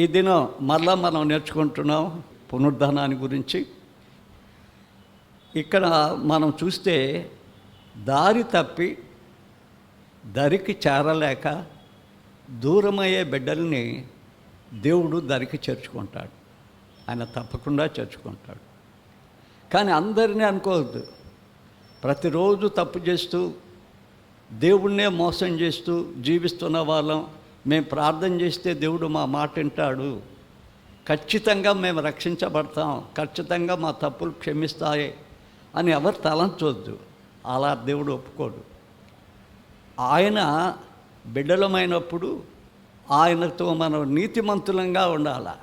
ఈ దినం మరలా మనం నేర్చుకుంటున్నాం పునరుద్ధానాన్ని గురించి. ఇక్కడ మనం చూస్తే దారి తప్పి దరికి చేరలేక దూరమయ్యే బిడ్డల్ని దేవుడు దరికి చేర్చుకుంటాడు. ఆయన తప్పకుండా చేర్చుకుంటాడు. కానీ అందరినీ అనుకోవద్దు. ప్రతిరోజు తప్పు చేస్తూ దేవుణ్ణే మోసం చేస్తూ జీవిస్తున్న వాళ్ళం మేము ప్రార్థన చేస్తే దేవుడు మా మాట వింటాడు, ఖచ్చితంగా మేము రక్షించబడతాం, ఖచ్చితంగా మా తప్పులు క్షమిస్తాయి అని ఎవరు తలంచొద్దు. అలా దేవుడు ఒప్పుకోడు. ఆయన బిడ్డలమైనప్పుడు ఆయనతో మనం నీతిమంతులంగా ఉండాలి.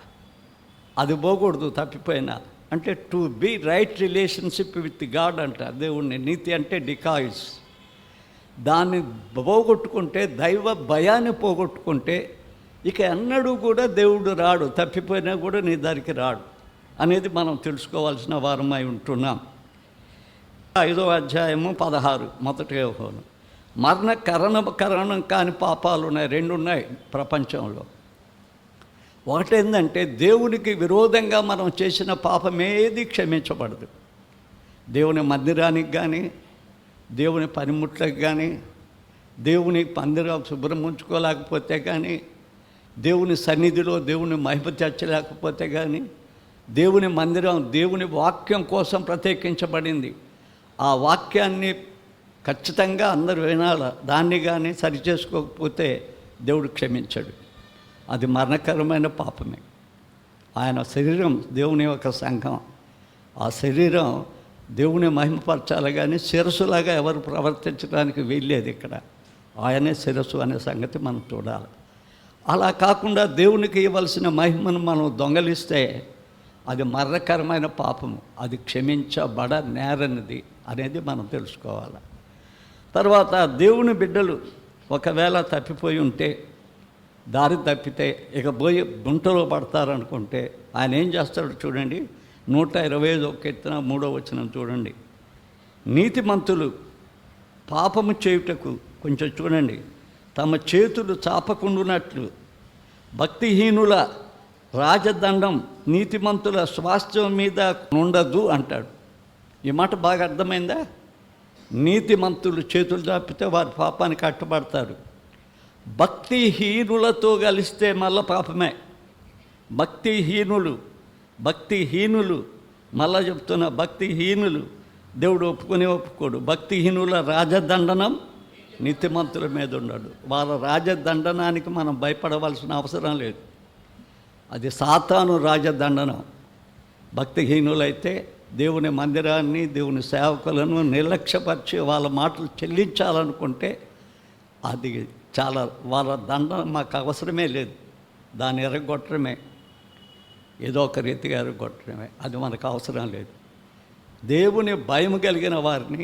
అది పోకూడదు తప్పిపోయినా. అంటే to be right relationship with God అంట దేవుణ్ణి. నీతి అంటే డికాయిస్. దాన్ని పోగొట్టుకుంటే, దైవ భయాన్ని పోగొట్టుకుంటే ఇక ఎన్నడూ కూడా దేవుడు రాడు, తప్పిపోయినా కూడా నీ దగ్గరికి రాడు అనేది మనం తెలుసుకోవాల్సిన వారమై ఉంటున్నాం. 5వ అధ్యాయము 16 మొదటి యోహాను. కరణం కాని పాపాలు ఉన్నాయి, 2 ఉన్నాయి ప్రపంచంలో. ఒకటేందంటే దేవునికి విరోధంగా మనం చేసిన పాపమేది క్షమించబడదు. దేవుని మందిరానికి కానీ, దేవుని పనిముట్లకు కానీ, దేవుని మందిరం శుభ్రం ఉంచుకోలేకపోతే కానీ, దేవుని సన్నిధిలో దేవుని మహిమ తెచ్చలేకపోతే కానీ, దేవుని మందిరం దేవుని వాక్యం కోసం ప్రత్యేకించబడింది. ఆ వాక్యాన్ని ఖచ్చితంగా అందరూ వినాలి. దాన్ని కానీ సరిచేసుకోకపోతే దేవుడు క్షమించడు. అది మరణకరమైన పాపమే. ఆయన శరీరం దేవుని యొక్క సంఘం. ఆ శరీరం దేవుని మహిమపరచాలి, కానీ శిరస్సులాగా ఎవరు ప్రవర్తించడానికి వీల్లేదు. ఇక్కడ ఆయనే శిరస్సు అనే సంగతి మనం చూడాలి. అలా కాకుండా దేవునికి ఇవ్వాల్సిన మహిమను మనం దొంగలిస్తే అది మరణకరమైన పాపము. అది క్షమించబడ నేరనిది అనేది మనం తెలుసుకోవాలి. తర్వాత దేవుని బిడ్డలు ఒకవేళ తప్పిపోయి ఉంటే, దారి తప్పితే ఇక పోయి గుంటలో పడతారనుకుంటే ఆయన ఏం చేస్తాడు చూడండి. 125 కీర్తన 3వ వచనం చూడండి. నీతిమంతులు పాపము చేయుటకు కొంచెం చూడండి, తమ చేతులు చాపకుండునట్లు భక్తిహీనుల రాజదండం నీతిమంతుల స్వాస్థ్యం మీద ఉండదు అంటాడు. ఈ మాట బాగా అర్థమైందా? నీతిమంతులు చేతులు చాపితే వారి పాపానికి కట్టుబడతారు. భక్తిహీనులతో కలిస్తే మళ్ళా పాపమే. భక్తిహీనులు మళ్ళా చెప్తున్నా, భక్తిహీనులు దేవుడు ఒప్పుకోడు. భక్తిహీనుల రాజదండనం నీతిమంతుల మీద ఉన్నాడు. వాళ్ళ రాజదండనానికి మనం భయపడవలసిన అవసరం లేదు. అది సాతాను రాజదండనం. భక్తిహీనులైతే దేవుని మందిరాన్ని, దేవుని సేవకులను నిర్లక్ష్యపరిచి వాళ్ళ మాటలు చెల్లించాలనుకుంటే అది చాలా వాళ్ళ దండం మాకు అవసరమే లేదు. దాన్ని ఎరగొట్టడమే, ఏదో ఒక రీతిగా ఎరగొట్టడమే, అది మనకు అవసరం లేదు. దేవుని భయం కలిగిన వారిని,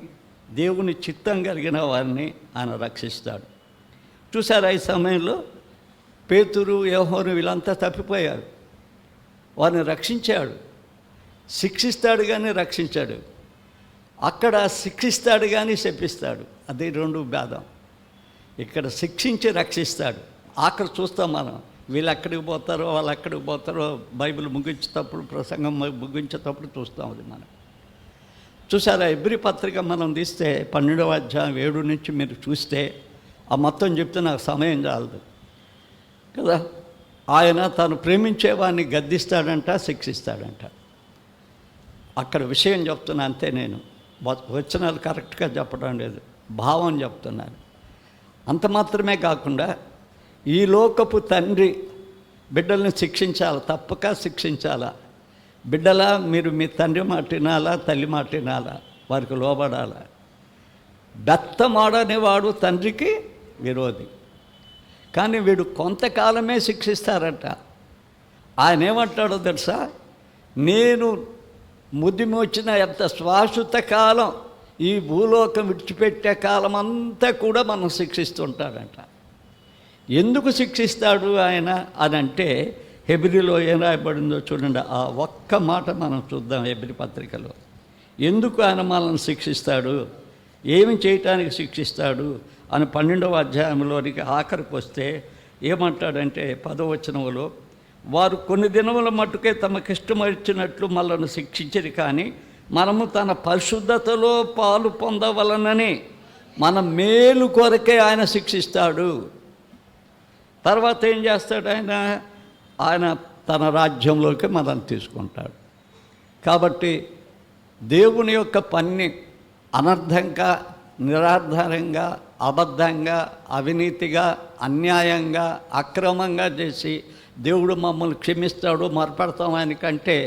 దేవుని చిత్తం కలిగిన వారిని ఆయన రక్షిస్తాడు. చూసారా, ఈ సమయంలో పేతురు, యోహాను వీళ్ళంతా తప్పిపోయారు. వారిని రక్షించాడు. శిక్షిస్తాడు కానీ రక్షించాడు. అక్కడ శిక్షిస్తాడు కానీ శపిస్తాడు. అది 2 భేదం. ఇక్కడ శిక్షించి రక్షిస్తాడు. అక్కడ చూస్తాం మనం, వీళ్ళు ఎక్కడికి పోతారో వాళ్ళు ఎక్కడికి పోతారో బైబిల్ ముగించేటప్పుడు, ప్రసంగం ముగించేటప్పుడు చూస్తాం. అది మనం చూసారా. ఎబ్రీ పత్రిక మనం తీస్తే 12వ అధ్యాయం 7 నుంచి మీరు చూస్తే ఆ మొత్తం చెప్తే నాకు సమయం చాలదు కదా. ఆయన తను ప్రేమించేవాడిని గద్దిస్తాడంట, శిక్షిస్తాడంట. అక్కడ విషయం చెప్తున్నా అంతే. నేను వచనాలు కరెక్ట్గా చెప్పడం లేదు, భావం చెప్తున్నాను. అంత మాత్రమే కాకుండా ఈ లోకపు తండ్రి బిడ్డల్ని శిక్షించాలి, తప్పక శిక్షించాలా. బిడ్డలా మీరు మీ తండ్రి మాట వినాలా, తల్లి మాట వినాలా, వారికి లోబడాలా. బెత్తమాడనేవాడు తండ్రికి విరోధి. కానీ వీడు కొంతకాలమే శిక్షిస్తారట. ఆయన ఏమంటాడో తెలుసా, నేను ముదిమొచ్చిన ఎంత శాశ్వత కాలం, ఈ భూలోకం విడిచిపెట్టే కాలం అంతా కూడా మనం శిక్షిస్తుంటాడంట. ఎందుకు శిక్షిస్తాడు ఆయన అని అంటే, హెబ్రీలో ఏం రాయబడిందో చూడండి. ఆ ఒక్క మాట మనం చూద్దాం హెబ్రీ పత్రికలో. ఎందుకు ఆయన మనల్ని శిక్షిస్తాడు, ఏమి చేయటానికి శిక్షిస్తాడు అని 12వ అధ్యాయంలోనికి ఆఖరికి వస్తే ఏమంటాడంటే 10వ వచనంలో, వారు కొన్ని దినముల మట్టుకే తమకిష్టం వచ్చినట్లు మనల్ని శిక్షించరు, కానీ మనము తన పరిశుద్ధతలో పాలు పొందవలనని మన మేలు కొరకే ఆయన శిక్షిస్తాడు. తర్వాత ఏం చేస్తాడు ఆయన తన రాజ్యంలోకి మనల్ని తీసుకుంటాడు. కాబట్టి దేవుని యొక్క పని అనర్థంగా, నిరాధారంగా, అబద్ధంగా, అవినీతిగా, అన్యాయంగా, అక్రమంగా చేసి దేవుడు మమ్మల్ని క్షమిస్తాడు, మరపడతాం ఆయనకంటే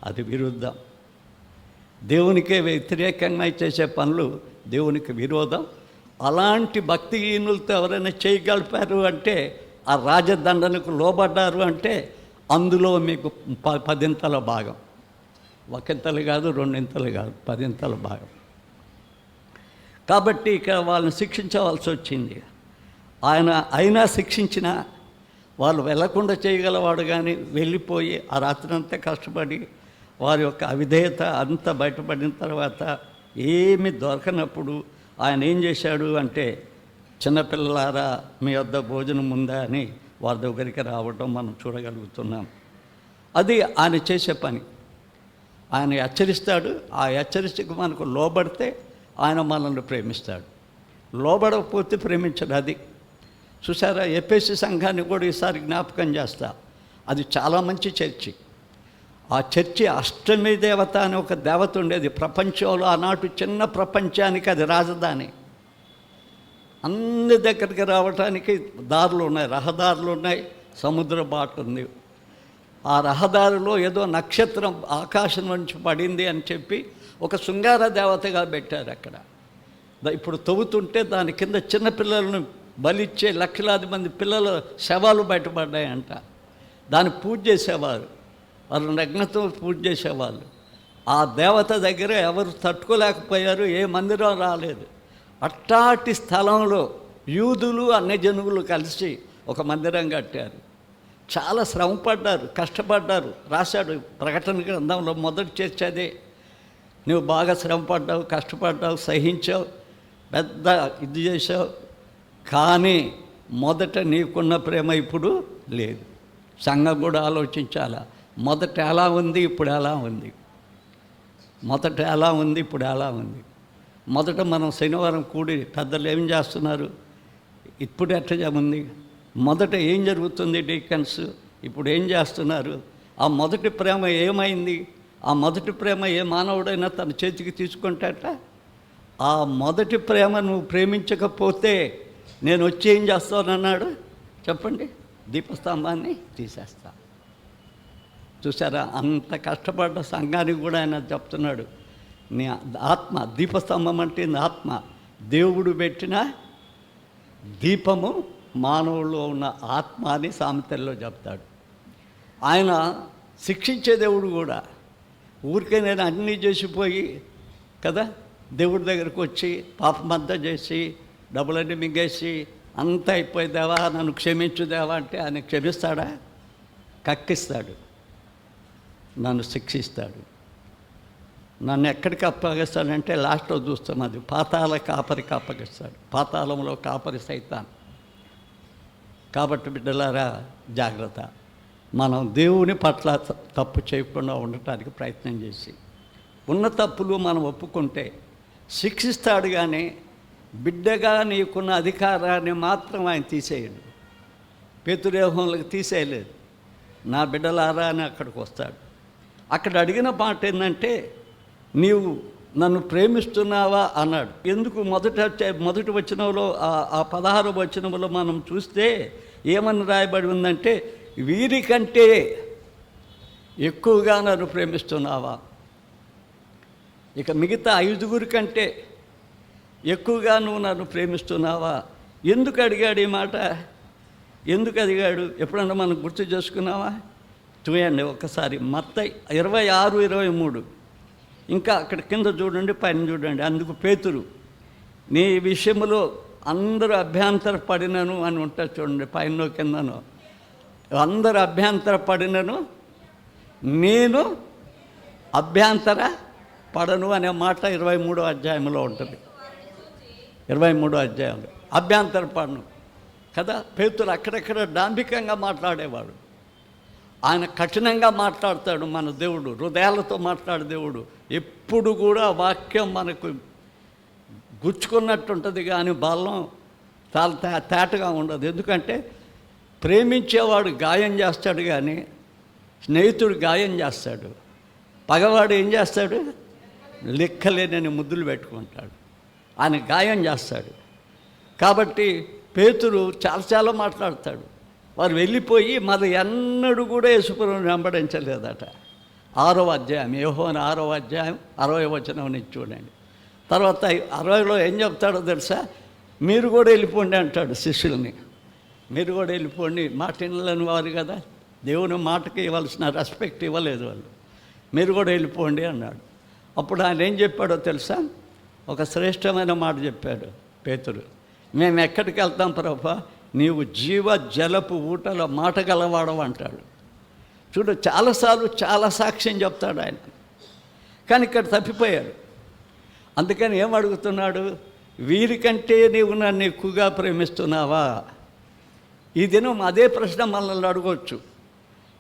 అది విరుద్ధం. దేవునికే వ్యతిరేకంగా చేసే పనులు దేవునికి విరోధం. అలాంటి భక్తిహీనులతో ఎవరైనా చేయగలిపారు అంటే, ఆ రాజదండనకు లోబడ్డారు అంటే అందులో మీకు 10 భాగం. ఒకంతలు కాదు, 2 కాదు, 10 భాగం. కాబట్టి ఇక్కడ వాళ్ళని శిక్షించవలసి వచ్చింది. ఆయన అయినా శిక్షించిన వాళ్ళు వెళ్లకుండా చేయగలవాడు, కానీ వెళ్ళిపోయి ఆ రాత్రంతా కష్టపడి వారి యొక్క అవిధేయత అంతా బయటపడిన తర్వాత ఏమి దొరకనప్పుడు ఆయన ఏం చేశాడు అంటే, చిన్నపిల్లలారా మీ వద్ద భోజనం ఉందా అని వారి దగ్గరికి రావడం మనం చూడగలుగుతున్నాం. అది ఆయన చేసే పని. ఆయన హెచ్చరిస్తాడు. ఆ హెచ్చరికకు మనకు లోబడితే ఆయన మనల్ని ప్రేమిస్తాడు, లోబడకపోతే ప్రేమించడు. అది చూసారా, ఎఫెసు సంఘాన్ని కూడా ఈసారి జ్ఞాపకం చేస్తా. అది చాలా మంచి చర్చి. ఆ చర్చి అష్టమి దేవత అని ఒక దేవత ఉండేది ప్రపంచంలో. ఆనాటి చిన్న ప్రపంచానికి అది రాజధాని. అన్ని దగ్గరికి రావటానికి దారులు ఉన్నాయి, రహదారులు ఉన్నాయి, సముద్ర బాట ఉంది. ఆ రహదారిలో ఏదో నక్షత్రం ఆకాశం నుంచి పడింది అని చెప్పి ఒక శృంగార దేవతగా పెట్టారు అక్కడ. ఇప్పుడు తవ్వుతుంటే దాని కింద చిన్నపిల్లలను బలిచ్చే లక్షలాది మంది పిల్లల శవాలు బయటపడ్డాయంట. దాన్ని పూజ చేసేవారు, వాళ్ళు నగ్నతో పూజ చేసేవాళ్ళు. ఆ దేవత దగ్గర ఎవరు తట్టుకోలేకపోయారు, ఏ మందిరం రాలేదు. అట్టాటి స్థలంలో యూదులు అన్ని జనువులు కలిసి ఒక మందిరం కట్టారు. చాలా శ్రమపడ్డారు, కష్టపడ్డారు. రాశాడు ప్రకటన గ్రంథంలో మొదటి చర్చ అదే. నువ్వు బాగా శ్రమపడ్డావు, కష్టపడ్డావు, సహించావు, పెద్ద ఇది చేసావు, కానీ మొదట నీకున్న ప్రేమ ఇప్పుడు లేదు. సంఘం కూడా ఆలోచించాలా, మొదట ఎలా ఉంది, ఇప్పుడు ఎలా ఉంది. మొదట ఎలా ఉంది, ఇప్పుడు ఎలా ఉంది. మొదట మనం శనివారం కూడి పెద్దలు ఏం చేస్తున్నారు, ఇప్పుడు ఎట్లా ఉంది. మొదట ఏం జరుగుతుంది డీకన్స్, ఇప్పుడు ఏం చేస్తున్నారు. ఆ మొదటి ప్రేమ ఏమైంది. ఆ మొదటి ప్రేమ ఏ మానవుడైనా తన చేతికి తీసుకుంటాట. ఆ మొదటి ప్రేమ నువ్వు ప్రేమించకపోతే నేను వచ్చి ఏం చేస్తానన్నాడు చెప్పండి, దీపస్తంభాన్ని తీసేస్తా. చూసారా, అంత కష్టపడ్డ సంఘానికి కూడా ఆయన చెప్తున్నాడు, నీ ఆత్మ, దీపస్తంభం అంటే ఆత్మ, దేవుడు పెట్టిన దీపము మానవుల్లో ఉన్న ఆత్మ అని సామెతల్లో చెప్తాడు. ఆయన శిక్షించే దేవుడు కూడా. ఊరికే నేను అన్నీ చేసిపోయి కదా దేవుడి దగ్గరకు వచ్చి పాపమంతా చేసి డబ్బులన్నీ మింగేసి అంతా అయిపోయేదేవా, నన్ను క్షమించుదేవా అంటే ఆయన క్షమిస్తాడా? కక్కిస్తాడు, నన్ను శిక్షిస్తాడు. నన్ను ఎక్కడికి అప్పగిస్తాడంటే లాస్ట్లో చూస్తాం, అది పాతాళ కాపరికి అప్పగిస్తాడు. పాతాళంలో కాపరి సైతాన్. కాబట్టి బిడ్డలారా జాగ్రత్త. మనం దేవుని పట్ల తప్పు చేయకుండా ఉండటానికి ప్రయత్నం చేసి, ఉన్న తప్పులు మనం ఒప్పుకుంటే శిక్షిస్తాడు, కానీ బిడ్డగా నీకున్న అధికారాన్ని మాత్రం ఆయన తీసేయడు. పేతురేహంలోకి తీసేయలేదు. నా బిడ్డలారా అని అక్కడికి వస్తాడు. అక్కడ అడిగిన మాట ఏంటంటే, నీవు నన్ను ప్రేమిస్తున్నావా అన్నాడు. ఎందుకు మొదటి వచనంలో ఆ 16వ వచనంలో మనం చూస్తే ఏమని రాయబడి ఉందంటే, వీరికంటే ఎక్కువగా నన్ను ప్రేమిస్తున్నావా. ఇక మిగతా 5 కంటే ఎక్కువగా నువ్వు నన్ను ప్రేమిస్తున్నావా. ఎందుకు అడిగాడు ఈ మాట? ఎందుకు అడిగాడు ఎప్పుడన్నా మనం గుర్తు చేసుకున్నావా? చూడండి ఒకసారి మత్తయి 26:23. ఇంకా అక్కడ కింద చూడండి, పైన చూడండి. అందుకు పేతురు, నీ విషయంలో అందరూ అభ్యంతర పడినను అని ఉంటుంది చూడండి, పైన కిందను. అందరూ అభ్యంతర పడినను నేను అభ్యంతర పడను అనే మాట 23వ అధ్యాయంలో ఉంటుంది. 23వ అధ్యాయంలో అభ్యంతర పడను. కదా. పేతురు అక్కడక్కడ డాంబికంగా మాట్లాడేవాడు. ఆయన కఠినంగా మాట్లాడతాడు మన దేవుడు, హృదయాలతో మాట్లాడే దేవుడు. ఎప్పుడు కూడా వాక్యం మనకు గుచ్చుకున్నట్టుంటుంది కానీ బలం చాలా తేటగా ఉండదు. ఎందుకంటే ప్రేమించేవాడు గాయం చేస్తాడు కానీ స్నేహితుడు గాయం చేస్తాడు. పగవాడు ఏం చేస్తాడు? లెక్కలేనని ముద్దులు పెట్టుకుంటాడు. ఆయన గాయం చేస్తాడు. కాబట్టి పేతురు చాలా మాట్లాడతాడు. వారు వెళ్ళిపోయి మరి ఎన్నడూ కూడా యేసుప్రభువుని వెంబడించలేదట. 6వ అధ్యాయం, యోహాను 6వ అధ్యాయం 60వ వచనం నుంచి చూడండి. తర్వాత 60లో ఏం చెప్తాడో తెలుసా? మీరు కూడా వెళ్ళిపోండి అంటాడు శిష్యుల్ని. మీరు కూడా వెళ్ళిపోండి, మాట వినలేని వారు కదా, దేవుని మాటకి ఇవ్వాల్సిన రెస్పెక్ట్ ఇవ్వలేదు వాళ్ళు. మీరు కూడా వెళ్ళిపోండి అన్నాడు. అప్పుడు ఆయన ఏం చెప్పాడో తెలుసా? ఒక శ్రేష్టమైన మాట చెప్పాడు పేతురు. మేము ఎక్కడికి వెళ్తాం ప్రభా? నీవు జీవ జలపు ఊటలో మాట గలవాడవు అంటాడు. చూడు, చాలాసార్లు చాలా సాక్ష్యం చెప్తాడు ఆయన, కానీ ఇక్కడ తప్పిపోయాడు. అందుకని ఏం అడుగుతున్నాడు? వీరికంటే నీవు నన్ను ఎక్కువగా ప్రేమిస్తున్నావా? ఈ దినం అదే ప్రశ్న మనల్ని అడగవచ్చు.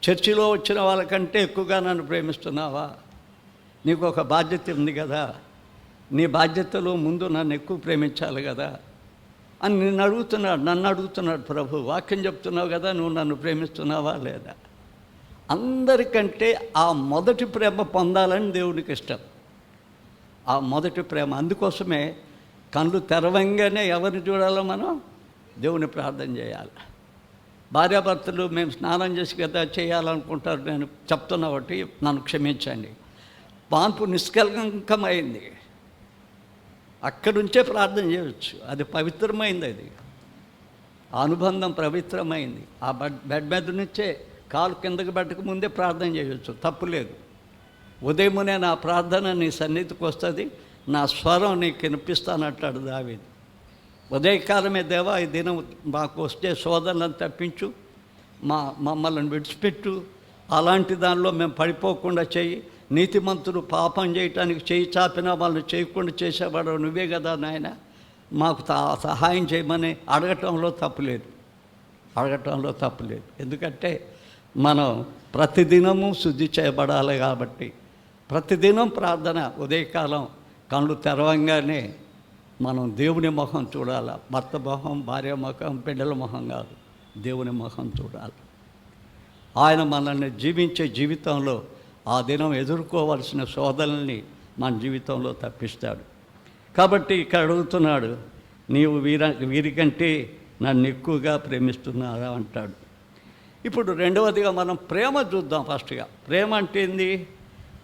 చర్చిలో వచ్చిన వాళ్ళకంటే ఎక్కువగా నన్ను ప్రేమిస్తున్నావా? నీకు ఒక బాధ్యత ఉంది కదా, నీ బాధ్యతలో ముందు నన్ను ఎక్కువ ప్రేమించాలి కదా అని నన్ను అడుగుతున్నాడు ప్రభు. వాక్యం చెప్తున్నావు కదా, నువ్వు నన్ను ప్రేమిస్తున్నావా లేదా? అందరికంటే ఆ మొదటి ప్రేమ పొందాలని దేవునికి ఇష్టం. ఆ మొదటి ప్రేమ. అందుకోసమే కళ్ళు తెరవంగానే ఎవరిని చూడాలో మనం? దేవుని ప్రార్థన చేయాలి. భార్యాభర్తలు మేము స్నానం చేసి కదా చేయాలనుకుంటారు. నేను చెప్తున్నా ఒకటి, నన్ను క్షమించండి. పాన్పు నిష్కలంకమైంది, అక్కడుంచే ప్రార్థన చేయవచ్చు. అది పవిత్రమైంది. అది అనుబంధం పవిత్రమైంది. ఆ బెడ్ మీద నుంచే కాలు కిందకి పెట్టక ముందే ప్రార్థన చేయవచ్చు, తప్పులేదు. ఉదయమునే నా ప్రార్థన నీ సన్నిధికి వస్తుంది, నా స్వరం నీకు వినిపిస్తానంటాడు దావీదు. ఉదయకాలమే దేవా, ఈ దినం మాకు వస్తే శోధనలను తప్పించు, మమ్మల్ని విడిచిపెట్టు, అలాంటి దానిలో మేము పడిపోకుండా చెయ్యి. నీతిమంతుడు పాపం చేయటానికి చేయి చాపినా వాళ్ళని చేయకుండా చేసేవాడు నువ్వే కదా నాయన, మాకు సహాయం చేయమని అడగటంలో తప్పులేదు. ఎందుకంటే మనం ప్రతిదినము శుద్ధి చేయబడాలి కాబట్టి ప్రతిదినం ప్రార్థన. ఉదయకాలం కళ్ళు తెరవంగానే మనం దేవుని ముఖం చూడాలి. భర్త ముఖం, భార్య ముఖం, బిడ్డల ముఖం కాదు, దేవుని ముఖం చూడాలి. ఆయన మనల్ని జీవించే జీవితంలో ఆ దినం ఎదుర్కోవాల్సిన శోధనల్ని మన జీవితంలో తప్పిస్తాడు. కాబట్టి ఇక్కడ అడుగుతున్నాడు, నీవు వీరికంటే నన్ను ఎక్కువగా ప్రేమిస్తున్నారా అంటాడు. ఇప్పుడు రెండవదిగా మనం ప్రేమ చూద్దాం. ఫస్ట్గా ప్రేమ అంటే ఏంది?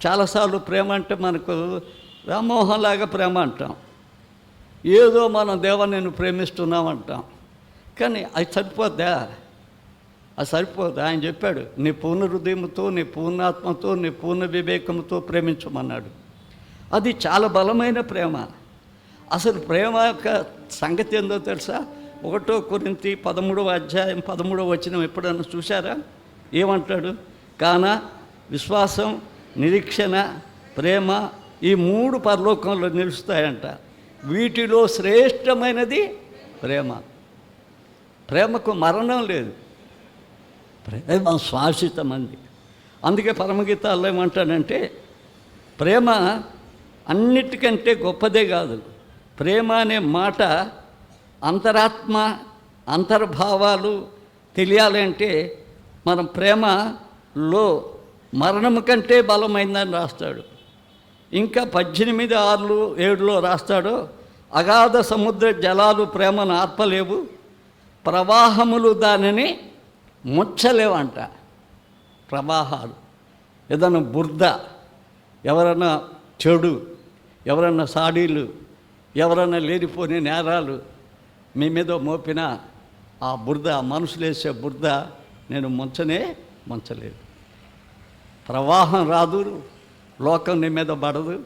చాలాసార్లు ప్రేమ అంటే మనకు వ్యామోహంలాగా ప్రేమ అంటాం, ఏదో మనం దేవా నేను ప్రేమిస్తున్నాం అంటాం. కానీ అది సరిపోద్దా? అది సరిపోదు. ఆయన చెప్పాడు, నీ పూర్ణ హృదయంతో, నీ పూర్ణాత్మతో, నీ పూర్ణ వివేకంతో ప్రేమించమన్నాడు. అది చాలా బలమైన ప్రేమ. అసలు ప్రేమ యొక్క సంగతి ఏందో తెలుసా? 1 కొరింథీ 13వ అధ్యాయం 13వ వచనం ఎప్పుడన్నా చూశారా? ఏమంటాడు? కాన విశ్వాసం, నిరీక్షణ, ప్రేమ, ఈ 3 పరలోకంలో నిలుస్తాయంట. వీటిలో శ్రేష్టమైనది ప్రేమ. ప్రేమకు మరణం లేదు, ప్రేమ శాశ్వతమంది. అందుకే పరమగీతాల్లో ఏమంటాడంటే, ప్రేమ అన్నిటికంటే గొప్పదే కాదు. ప్రేమ అనే మాట అంతరాత్మ, అంతర్భావాలు తెలియాలంటే మనం ప్రేమలో మరణము కంటే బలమైందని రాస్తాడు. ఇంకా 18:6-7 రాస్తాడు, అగాధ సముద్ర జలాలు ప్రేమను ఆర్పలేవు, ప్రవాహములు దానిని ముచ్చలేవంట. ప్రవాహాలు, ఏదైనా బురద, ఎవరైనా చెడు, ఎవరైనా సాడీలు, ఎవరైనా లేనిపోని నేరాలు మీ మీద మోపిన ఆ బురద, మనుషులు వేసే బురద నేను ముంచలేదు. ప్రవాహం రాదు, లోకం నీ మీద పడదు.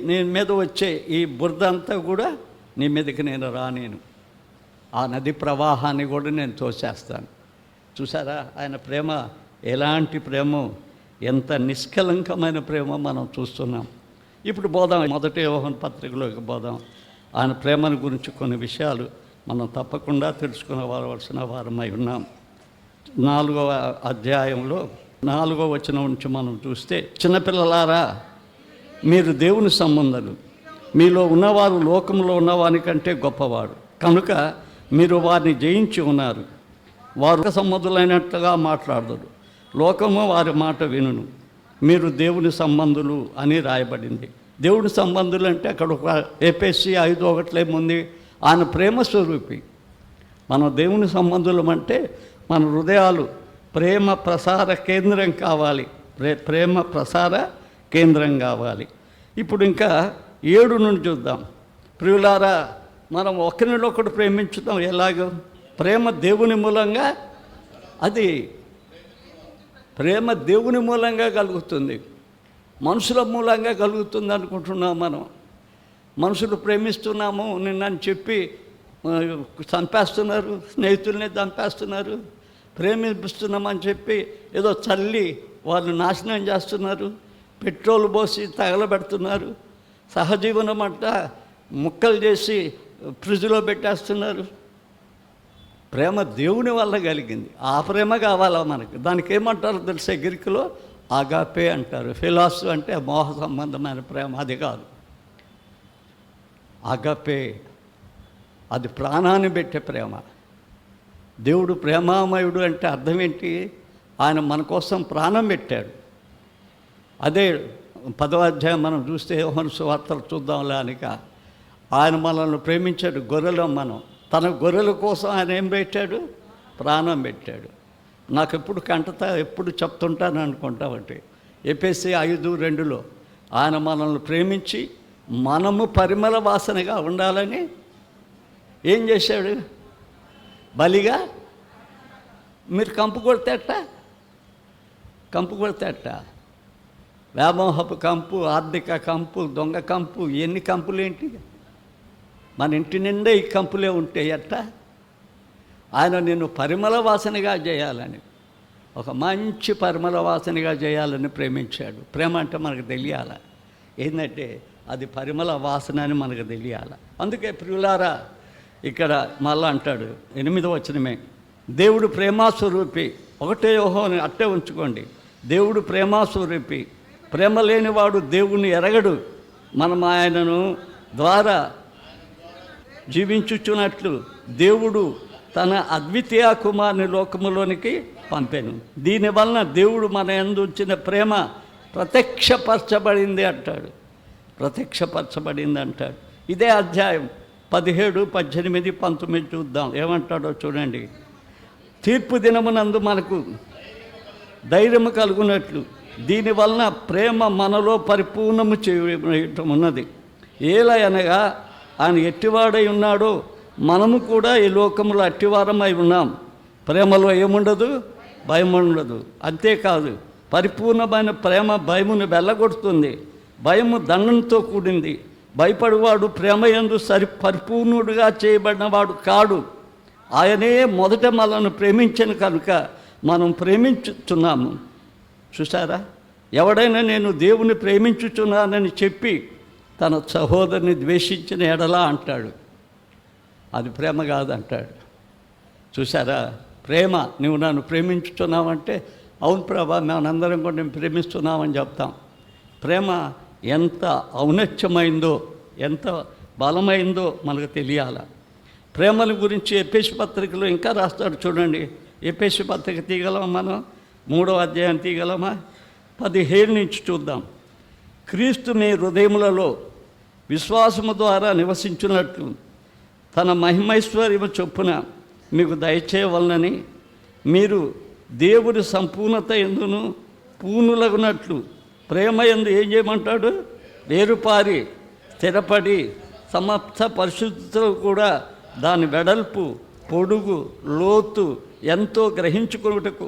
నీ మీద వచ్చే ఈ బురద అంతా కూడా నీ మీదకి నేను రానేను. ఆ నది ప్రవాహాన్ని కూడా నేను తోసేస్తాను. చూసారా ఆయన ప్రేమ ఎలాంటి ప్రేమో, ఎంత నిష్కలంకమైన ప్రేమ మనం చూస్తున్నాం. ఇప్పుడు పోదాం, 1 యోహాను పత్రికలోకి పోదాం. ఆయన ప్రేమను గురించి కొన్ని విషయాలు మనం తప్పకుండా తెలుసుకునవలసిన వారమై ఉన్నాం. 4వ అధ్యాయంలో 4వ వచనం నుంచి మనం చూస్తే, చిన్నపిల్లలారా మీరు దేవుని సంబంధాలు, మీలో ఉన్నవారు లోకంలో ఉన్నవానికంటే గొప్పవాడు కనుక మీరు వారిని జయించి ఉన్నారు. వారు సంబంధులైనట్లుగా మాట్లాడరు, లోకము వారి మాట వినును. మీరు దేవుని సంబంధులు అని రాయబడింది. దేవుని సంబంధులు అంటే అక్కడ ఒక ఎఫెసీ 5:1 ఉంది, ఆయన ప్రేమ స్వరూపి. మనం దేవుని సంబంధులం అంటే మన హృదయాలు ప్రేమ ప్రసార కేంద్రం కావాలి, ప్రేమ ప్రసార కేంద్రం కావాలి. ఇప్పుడు ఇంకా 7 నుండి చూద్దాం. ప్రియులారా మనం ఒకరినొకడు ప్రేమించుతాం. ఎలాగో? ప్రేమ దేవుని మూలంగా, అది ప్రేమ దేవుని మూలంగా కలుగుతుంది, మనుషుల మూలంగా కలుగుతుంది అనుకుంటున్నాం మనం. మనుషులు ప్రేమిస్తున్నాము నిన్నని చెప్పి చంపేస్తున్నారు, స్నేహితుల్ని చంపేస్తున్నారు. ప్రేమిస్తున్నామని చెప్పి ఏదో చల్లి వాళ్ళు నాశనం చేస్తున్నారు, పెట్రోల్ పోసి తగలబెడుతున్నారు, సహజీవనం అంట ముక్కలు చేసి ఫ్రిడ్జ్లో పెట్టేస్తున్నారు. ప్రేమ దేవుని వల్ల కలిగింది, ఆ ప్రేమ కావాలా మనకి. దానికి ఏమంటారు తెలిసే? గ్రీకులో ఆగాపే అంటారు. ఫిలాసు అంటే మోహ సంబంధమైన ప్రేమ, అది కాదు. ఆగాపే అది ప్రాణాన్ని పెట్టే ప్రేమ. దేవుడు ప్రేమామయుడు అంటే అర్థం ఏంటి? ఆయన మన కోసం ప్రాణం పెట్టాడు. అదే 10వ అధ్యాయం మనం చూస్తే యోహాను సువార్తలు చూద్దాంలే అనిక, ఆయన మనల్ని ప్రేమించాడు. గొర్రెలం మనం, తన గొర్రెల కోసం ఆయన ఏం పెట్టాడు? ప్రాణం పెట్టాడు. నాకు ఎప్పుడు ఎప్పుడు చెప్తుంటాను అనుకుంటామంటే, ఎఫెసీ 5:2 ఆయన మనల్ని ప్రేమించి మనము పరిమళ వాసనగా ఉండాలని ఏం చేశాడు? బలిగా. మీరు కంపు కొడితేట వ్యామోహపు కంపు, ఆర్థిక కంపు, దొంగ కంపు, ఎన్ని కంపులేంటి? మన ఇంటి నిండా ఈ కంపులే ఉంటే ఎట్టా? ఆయన నిన్ను పరిమళ వాసనగా చేయాలని, ఒక మంచి పరిమళ వాసనగా చేయాలని ప్రేమించాడు. ప్రేమ అంటే మనకు తెలియాలి ఏంటంటే అది పరిమళ వాసన అని మనకు తెలియాలి. అందుకే ప్రియులారా ఇక్కడ మళ్ళా అంటాడు 8వ వచనమే, దేవుడు ప్రేమాస్వరూపి. 1 యోహాను అట్టే ఉంచుకోండి. దేవుడు ప్రేమాస్వరూపి. ప్రేమ లేనివాడు దేవుణ్ణి ఎరగడు. మనం ఆయనను ద్వారా జీవించుచున్నట్లు దేవుడు తన అద్వితీయ కుమారుని లోకములోనికి పంపాను. దీనివలన దేవుడు మన యందు ఉంచిన ప్రేమ ప్రత్యక్షపరచబడింది అంటాడు. ప్రత్యక్షపరచబడింది అంటాడు. ఇదే అధ్యాయం 17, 18, 19 చూద్దాం ఏమంటాడో చూడండి. తీర్పు దినమునందు మనకు ధైర్యము కలుగునట్లు దీనివలన ప్రేమ మనలో పరిపూర్ణము చేయటం ఉన్నది. ఏలయనగా ఆయన ఎట్టివాడై ఉన్నాడో మనము కూడా ఈ లోకంలో అట్టివారమై ఉన్నాం. ప్రేమలో ఏముండదు? భయం ఉండదు. అంతేకాదు, పరిపూర్ణమైన ప్రేమ భయమును వెళ్ళగొడుతుంది. భయము దండంతో కూడింది. భయపడివాడు ప్రేమ యందు పరిపూర్ణుడుగా చేయబడినవాడు కాడు. ఆయనే మొదట మనల్ని ప్రేమించను కనుక మనం ప్రేమించుచున్నాము. చూసారా? ఎవడైనా నేను దేవుని ప్రేమించుచున్నానని చెప్పి తన సహోదరుని ద్వేషించిన ఎడలా అంటాడు, అది ప్రేమ కాదంటాడు. చూసారా? ప్రేమ, నువ్వు నన్ను ప్రేమించుతున్నావంటే అవును ప్రభా మనందరం కూడా నేను ప్రేమిస్తున్నామని చెప్తాం. ప్రేమ ఎంత ఔన్నత్యమైందో, ఎంత బలమైందో మనకు తెలియాల. ప్రేమల గురించి ఎఫెసీ పత్రికలో ఇంకా రాస్తాడు చూడండి. ఎఫెసీ పత్రిక తీయగలమా మనం? 3వ అధ్యాయం తీయగలమా? 17 నుంచి చూద్దాం. క్రీస్తు మీ హృదయములలో విశ్వాసము ద్వారా నివసించున్నట్లు తన మహిమైశ్వర్యము చొప్పున మీకు దయచేయవలనని మీరు దేవుడి సంపూర్ణత ఎందును పూర్ణులగునట్లు ప్రేమ యందు ఏం చేయమంటాడు? వేరుపారి స్థిరపడి సమస్త పరిశుద్ధతలు కూడా దాని వెడల్పు, పొడుగు, లోతు ఎంతో గ్రహించుకొనుటకు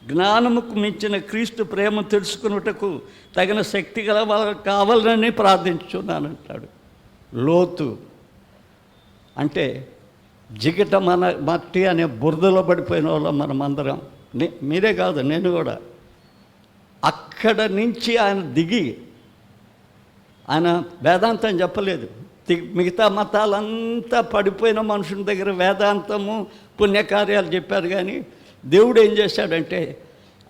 జ్ఞానముకు మించిన క్రీస్తు ప్రేమ తెలుసుకున్నటకు తగిన శక్తి గల కావాలని ప్రార్థించున్నానంటాడు. లోతు అంటే జిగట మట్టి అనే బురదలో పడిపోయిన వాళ్ళం మనమందరం. మీరే కాదు, నేను కూడా. అక్కడ నుంచి ఆయన దిగి, ఆయన వేదాంతం చెప్పలేదు, మిగతా మతాలంతా పడిపోయిన మనుషుల దగ్గర వేదాంతము పుణ్యకార్యాలు చెప్పారు, కానీ దేవుడు ఏం చేశాడంటే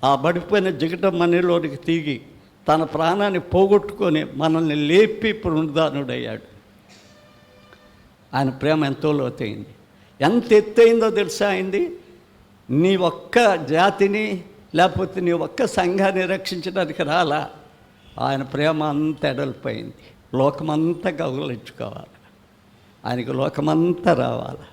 ఆ పడిపోయిన జిగట మనలోనికి తీగి తన ప్రాణాన్ని పోగొట్టుకొని మనల్ని లేపి పునరుద్ధానుడయ్యాడు. ఆయన ప్రేమ ఎంతో లోతైంది. ఎంత ఎత్తైందో తెలుసా అయింది? నీ ఒక్క జాతిని లేకపోతే నీ ఒక్క సంఘాన్ని రక్షించడానికి రాలా. ఆయన ప్రేమ అంత ఎడలిపోయింది. లోకమంతా కౌగిలించుకోవాలి, ఆయనకు లోకమంతా రావాలి.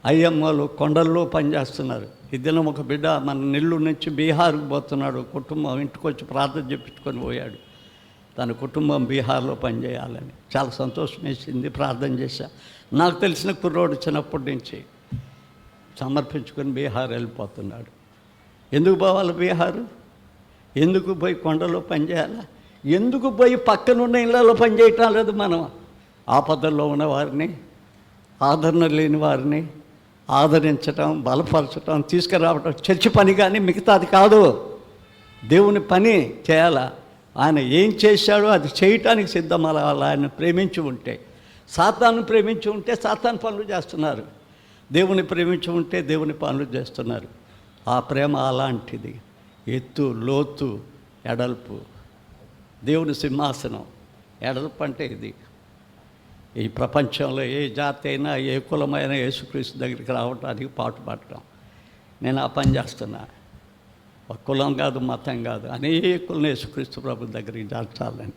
అయ్యమ్మలు కొండల్లో పనిచేస్తున్నారు. ఈ దినం ఒక బిడ్డ మన నెల్లూరు నుంచి బీహార్కు పోతున్నాడు. కుటుంబం ఇంటికి వచ్చి ప్రార్థన చెప్పించుకొని పోయాడు. తన కుటుంబం బీహార్లో పనిచేయాలని. చాలా సంతోషం వేసింది. ప్రార్థన చేశా. నాకు తెలిసిన కుర్రోడు చిన్నప్పటి నుంచి సమర్పించుకొని బీహార్ వెళ్ళిపోతున్నాడు. ఎందుకు పోవాలి బీహారు? ఎందుకు పోయి కొండలో పనిచేయాలా? ఎందుకు పోయి పక్కనున్న ఇళ్లలో పనిచేయటం లేదు? మనం ఆపదల్లో ఉన్న వారిని, ఆదరణ లేని వారిని ఆదరించటం, బలపరచటం, తీసుకురావటం చర్చి పని, కానీ మిగతాది కాదు. దేవుని పని చేయాలా. ఆయన ఏం చేశాడో అది చేయటానికి సిద్ధం. అలా ఆయన ప్రేమించి ఉంటే, సాతాను ప్రేమించి ఉంటే సాతాను పనులు చేస్తున్నారు. దేవుని ప్రేమించి ఉంటే దేవుని పనులు చేస్తున్నారు. ఆ ప్రేమ అలాంటిది. ఎత్తు, లోతు, ఎడల్పు. దేవుని సింహాసనం. ఎడల్పు అంటే ఇది. ఈ ప్రపంచంలో ఏ జాతి అయినా, ఏ కులమైనా యేసుక్రీస్తు దగ్గరికి రావడానికి పాటుపడటం. నేను ఆ పని చేస్తున్నా. ఒక కులం కాదు, మతం కాదు, అనేకులను యేసుక్రీస్తు ప్రభు దగ్గరికి చేర్చాలని.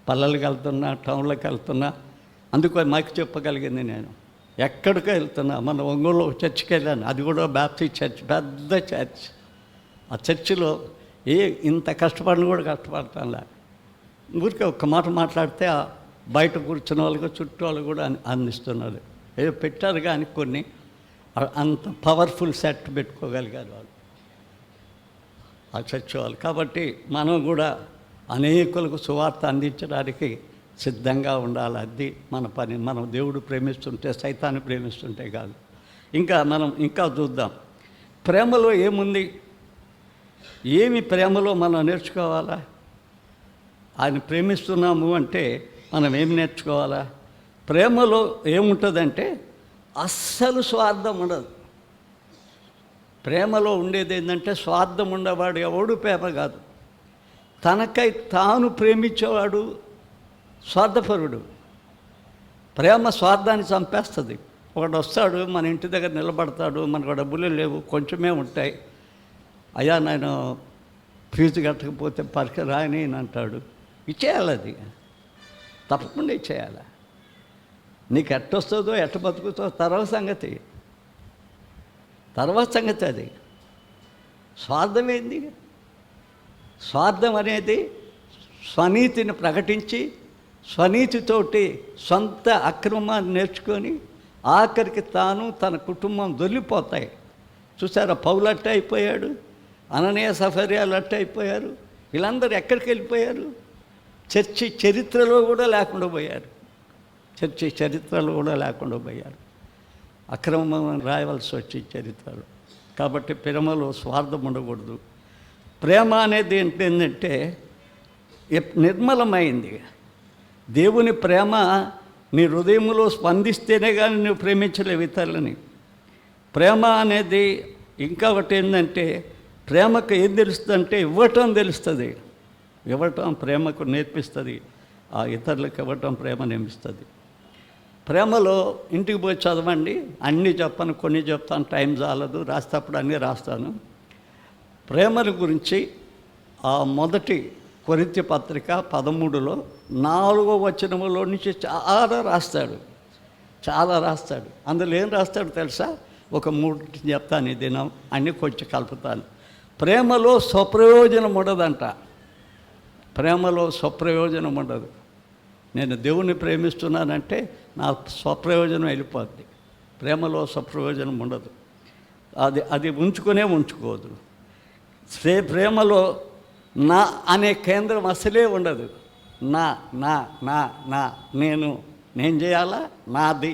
పల్లెలకు వెళ్తున్నా, టౌన్లోకి వెళ్తున్నా. అందుకు మాకు చెప్పగలిగింది నేను. ఎక్కడికో వెళ్తున్నా. మన ఒంగోలు చర్చికి వెళ్ళాను. అది కూడా బాప్టిస్ట్ చర్చ్, పెద్ద చర్చ్. ఆ చర్చిలో ఇంత కష్టపడిన కూడా కష్టపడతానులే. ఊరికే ఒక్క మాట మాట్లాడితే బయట కూర్చున్న వాళ్ళకి, చుట్టూ వాళ్ళు కూడా అందిస్తున్నారు. ఏదో పెట్టారు కానీ కొన్ని అంత పవర్ఫుల్ సెట్ పెట్టుకోగలిగారు వాళ్ళు, ఆ చర్చ్ వాళ్ళు. కాబట్టి మనం కూడా అనేకులకు సువార్త అందించడానికి సిద్ధంగా ఉండాలి. అది మన పని. మనం దేవుడు ప్రేమిస్తుంటే, సైతాన్ని ప్రేమిస్తుంటే కాదు. మనం ఇంకా చూద్దాం. ప్రేమలో ఏముంది? ఏమి ప్రేమలో మనం నేర్చుకోవాలా? ఆయన ప్రేమిస్తున్నాము అంటే మనం ఏమి నేర్చుకోవాలా? ప్రేమలో ఏముంటుందంటే అస్సలు స్వార్థం ఉండదు. ప్రేమలో ఉండేది ఏంటంటే స్వార్థం ఉండేవాడు ఎవడు ప్రేమ కాదు. తనకై తాను ప్రేమించేవాడు స్వార్థపరుడు. ప్రేమ స్వార్థాన్ని చంపేస్తుంది. ఒకడు వస్తాడు, మన ఇంటి దగ్గర నిలబడతాడు, మనకు డబ్బులు లేవు, కొంచెమే ఉంటాయి. అయ్యా నేను ఫీజు కట్టకపోతే పరీక్ష రాయని అంటాడు. ఇచ్చేయాలి, అది తప్పకుండా ఇచ్చేయాలి. నీకు ఎట్టొస్తుందో ఎట్ట బతుకుతుందో తర్వాత సంగతి అది. స్వార్థం ఏంది? స్వార్థం అనేది స్వనీతిని ప్రకటించి స్వనీతితోటి సొంత అక్రమాన్ని నేర్చుకొని ఆఖరికి తాను తన కుటుంబం దొల్లిపోతాయి. చూసారా, పౌలు అట్ట అయిపోయాడు, అననీయ సఫర్యాలు అట్ట అయిపోయారు. వీళ్ళందరూ ఎక్కడికి వెళ్ళిపోయారు? చర్చి చరిత్రలో కూడా లేకుండా పోయారు. చర్చి చరిత్రలో కూడా లేకుండా పోయారు. అక్రమం రాయవలసి వచ్చి చరిత్రలో. కాబట్టి ప్రేమలో స్వార్థం ఉండకూడదు. ప్రేమ అనేది ఏంటంటే నిర్మలమైంది. దేవుని ప్రేమ నీ హృదయంలో స్పందిస్తేనే కానీ నువ్వు ప్రేమించలేవు ఇతరులని. ప్రేమ అనేది ఇంకా ఒకటి ఏంటంటే, ప్రేమకు ఏం తెలుస్తుందంటే ఇవ్వటం తెలుస్తుంది. ఇవ్వటం ప్రేమకు నేర్పిస్తుంది. ఆ ఇతరులకు ఇవ్వటం ప్రేమ నేర్పిస్తుంది. ప్రేమలో ఇంటికి పోయి చదవండి. అన్నీ చెప్పను, కొన్ని చెప్తాను, టైం చాలదు. రాసేటప్పుడు అన్నీ రాస్తాను. ప్రేమల గురించి ఆ మొదటి కొరింథీ పత్రిక 13లో 4వ వచనములో నుంచి చాలా రాస్తాడు. అందులో ఏం రాస్తాడు తెలుసా? ఒక 3 చెప్తాను. ఈ దినం అన్నీ కొంచెం కలుపుతాను. ప్రేమలో స్వప్రయోజనం ఉండదంట. ప్రేమలో స్వప్రయోజనం ఉండదు. నేను దేవుణ్ణి ప్రేమిస్తున్నానంటే నా స్వప్రయోజనం వెళ్ళిపోద్ది. ప్రేమలో స్వప్రయోజనం ఉండదు. అది ఉంచుకోదు. ప్రేమలో నా అనే కేంద్రం అసలే ఉండదు. నా నా నా నా నేను చేయాలా, నాది,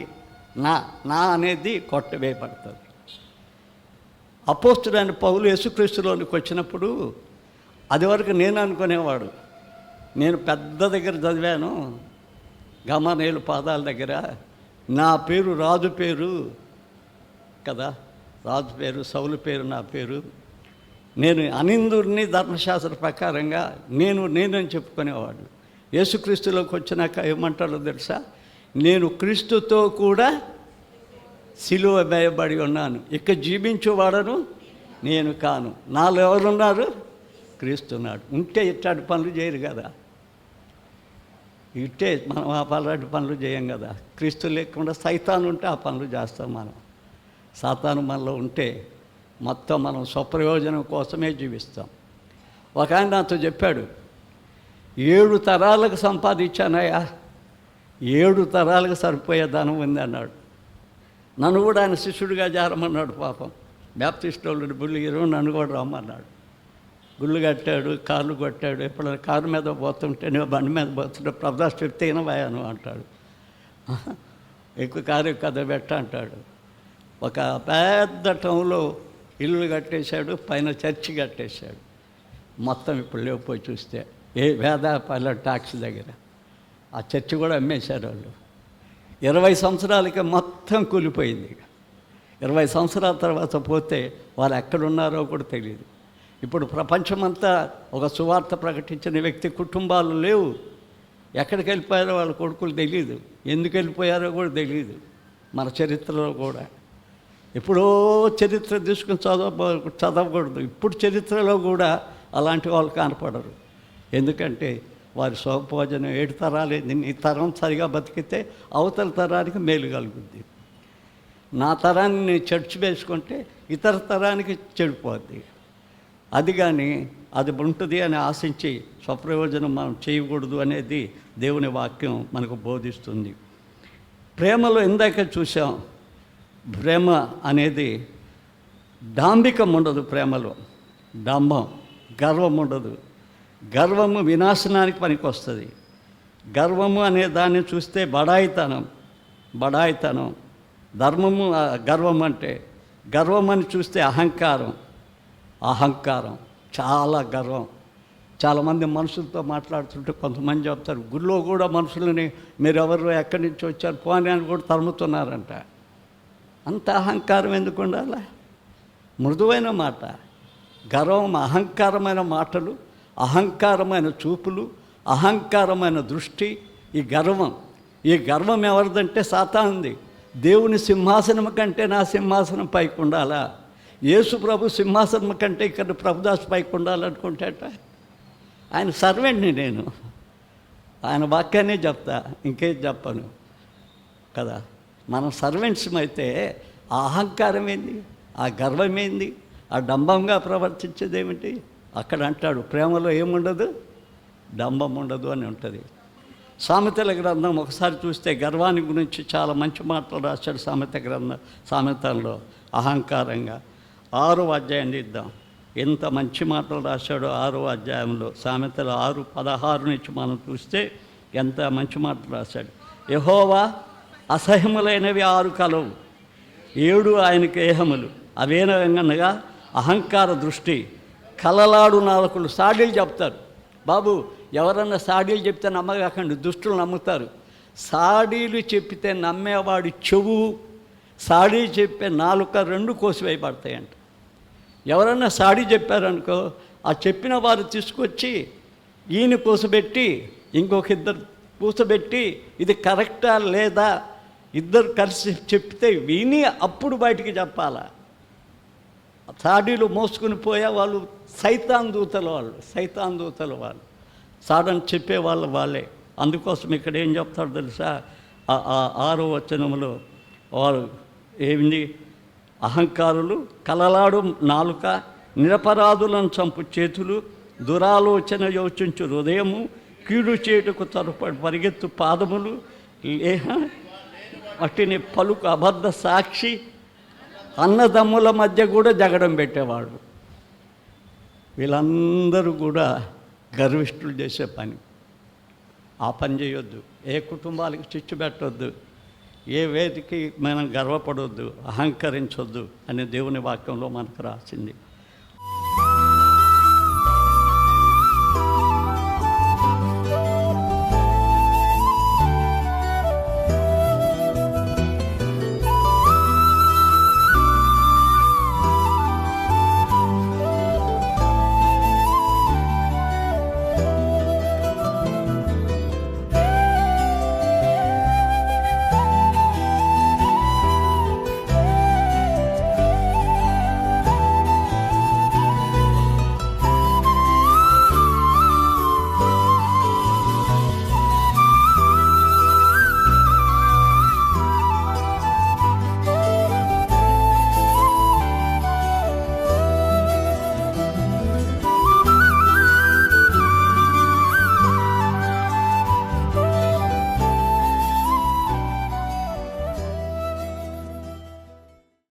నా అనేది కొట్టవేయబడుతుంది. అపోస్తుడైన పౌలు యేసుక్రీస్తులోనికి వచ్చినప్పుడు అది వరకు నేను అనుకునేవాడు, నేను పెద్ద దగ్గర చదివాను, గమనేలు పాదాల దగ్గర నా పేరు రాజు పేరు కదా, రాజు పేరు, సౌలు పేరు నా పేరు, నేను అనిందుడిని ధర్మశాస్త్ర ప్రకారంగా నేనని చెప్పుకునేవాడు. యేసుక్రీస్తులోకి వచ్చినాక ఏమంటాడో తెలుసా? నేను క్రీస్తుతో కూడా సిలువ వేయబడి ఉన్నాను, ఇక జీవించేవాడను నేను కాను, నాలో ఎవరున్నారు? క్రీస్తున్నాడు. ఉంటే ఇట్లాంటి పనులు చేయరు కదా, ఇట్టే మనం ఆ అలాంటి పనులు చేయం కదా. క్రీస్తు లేకుండా సైతాను ఉంటే ఆ పనులు చేస్తాం మనం. సాతాను మనలో ఉంటే మొత్తం మనం స్వప్రయోజనం కోసమే జీవిస్తాం. ఒక ఆయన నాతో చెప్పాడు, 7 తరాలకు సంపాదించానయ్యా, 7 తరాలకు సరిపోయే ధనం ఉంది అన్నాడు. నన్ను కూడా ఆయన శిష్యుడిగా చేరమన్నాడు. పాపం బ్యాప్టిస్ట్ వాళ్ళు బుల్లిగిరు, నన్ను కూడా రమ్మన్నాడు. గుళ్ళు కట్టాడు, కార్లు కొట్టాడు. ఎప్పుడైనా కారు మీద పోతుంటే నేను బండి మీద పోతుంటే ప్రభాస్ చెప్తే వినవాయాను అంటాడు. ఎక్కువ కారు కథ పెట్ట అంటాడు. ఒక పెద్ద టౌన్లో ఇల్లు కట్టేశాడు, పైన చర్చి కట్టేశాడు. మొత్తం ఇప్పుడు లేకపోయి చూస్తే వేదాపాల టాక్సీ దగ్గర ఆ చర్చి కూడా అమ్మేశారు వాళ్ళు. 20 సంవత్సరాలకి మొత్తం కూలిపోయింది. 20 సంవత్సరాల తర్వాత పోతే వాళ్ళు ఎక్కడున్నారో కూడా తెలియదు. ఇప్పుడు ప్రపంచమంతా ఒక సువార్త ప్రకటించిన వ్యక్తి కుటుంబాలు లేవు. ఎక్కడికి వెళ్ళిపోయారో వాళ్ళ కొడుకులు తెలియదు, ఎందుకు వెళ్ళిపోయారో కూడా తెలియదు. మన చరిత్రలో కూడా ఎప్పుడో చరిత్ర తీసుకుని చదవకూడదు. ఇప్పుడు చరిత్రలో కూడా అలాంటి వాళ్ళు కనపడరు. ఎందుకంటే వారి స్వభోజనం 7 తరాలు. ఈ తరం సరిగా బతికితే అవతల తరానికి మేలు కలుగుద్ది. నా తరాన్ని చెడ్చి వేసుకుంటే ఇతర తరానికి చెడిపోద్ది. అది కానీ అది ఉంటుంది అని ఆశించి స్వప్రయోజనం మనం చేయకూడదు అనేది దేవుని వాక్యం మనకు బోధిస్తుంది. ప్రేమలో ఇందాక చూసాం, ప్రేమ అనేది డాంబికం ఉండదు. ప్రేమలో డాంబం, గర్వం ఉండదు. గర్వము వినాశనానికి పనికి వస్తుంది. గర్వము అనే దాన్ని చూస్తే బడాయితనం. ధర్మము గర్వం అంటే, గర్వం అని చూస్తే అహంకారం, చాలా గర్వం. చాలామంది మనుషులతో మాట్లాడుతుంటే కొంతమంది చెప్తారు, గుళ్ళో కూడా మనుషులని మీరెవరు ఎక్కడి నుంచి వచ్చారు పోనీ అని కూడా తరుముతున్నారంట. అంత అహంకారం ఎందుకు ఉండాలి? మృదువైన మాట. గర్వం అహంకారమైన మాటలు, అహంకారమైన చూపులు, అహంకారమైన దృష్టి. ఈ గర్వం ఎవరిదంటే సాతానుది. దేవుని సింహాసనం కంటే నా సింహాసనం పైకి ఉండాలా? యేసు ప్రభు సింహాసనం కంటే ఇక్కడ ప్రభుదాస్ పైకి ఉండాలనుకుంటాట. ఆయన సర్వెంట్ని నేను, ఆయన వాక్యాన్ని చెప్తా, ఇంకేం చెప్పను కదా. మనం సర్వెంట్స్ అయితే ఆ అహంకారం ఏంది, ఆ గర్వం ఏంది, ఆ డంబంగా ప్రవర్తించేది ఏమిటి? అక్కడ అంటాడు ప్రేమలో ఏముండదు, డంబం ఉండదు అని ఉంటుంది. సామెతల గ్రంథం ఒకసారి చూస్తే గర్వాన్ని గురించి చాలా మంచి మాటలు రాశాడు. సామెతల్లో అహంకారంగా 6వ అధ్యాయాన్ని ఇద్దాం. ఎంత మంచి మాటలు రాశాడో 6వ అధ్యాయంలో. సామెతలు 6:16 నుంచి మనం చూస్తే ఎంత మంచి మాటలు రాశాడు. యెహోవా అసహ్యములైనవి 6 కలవు, 7 ఆయనకి ఏహములు. అవేనగా అహంకార దృష్టి, కలలాడు నాలుకలు. సాడీలు చెప్తారు. బాబు ఎవరన్నా సాడీలు చెప్తే నమ్మకండి, దుష్టులు నమ్ముతారు. సాడీలు చెప్పితే నమ్మేవాడి చెవు, సాడీ చెప్పే నాలుక 2 కోసివేయబడతాయంట. ఎవరన్నా సాడీ చెప్పారనుకో, ఆ చెప్పిన వారు తీసుకొచ్చి ఈయన కూసబెట్టి ఇంకొక 2 కూసబెట్టి ఇది కరెక్టా లేదా 2 కలిసి చెప్తే విని అప్పుడు బయటికి చెప్పాలా. సాడీలు మోసుకుని పోయే వాళ్ళు సైతాన్ దూతల వాళ్ళు సాడని చెప్పేవాళ్ళు వాళ్ళే. అందుకోసం ఇక్కడ ఏం చెప్తాడు తెలుసా? 6వ వచనంలో వారు ఏమిటి? అహంకారులు, కలలాడు నాలుక, నిరపరాధులను చంపు చేతులు, దురాలోచన యోచించు హృదయము, కీడు చేటుకు తరపడి పరిగెత్తు పాదములు, వాటిని పలుకు అబద్ధ సాక్షి, అన్నదమ్ముల మధ్య కూడా జగడం పెట్టేవాడు. వీళ్ళందరూ కూడా గర్విష్ఠులు చేసే పని. ఆ పని చేయొద్దు. ఏ కుటుంబాలకి చిచ్చు పెట్టొద్దు, ఏ వేదికి మనం గర్వపడొద్దు, అహంకరించొద్దు అని దేవుని వాక్యంలో మనకు రాసింది.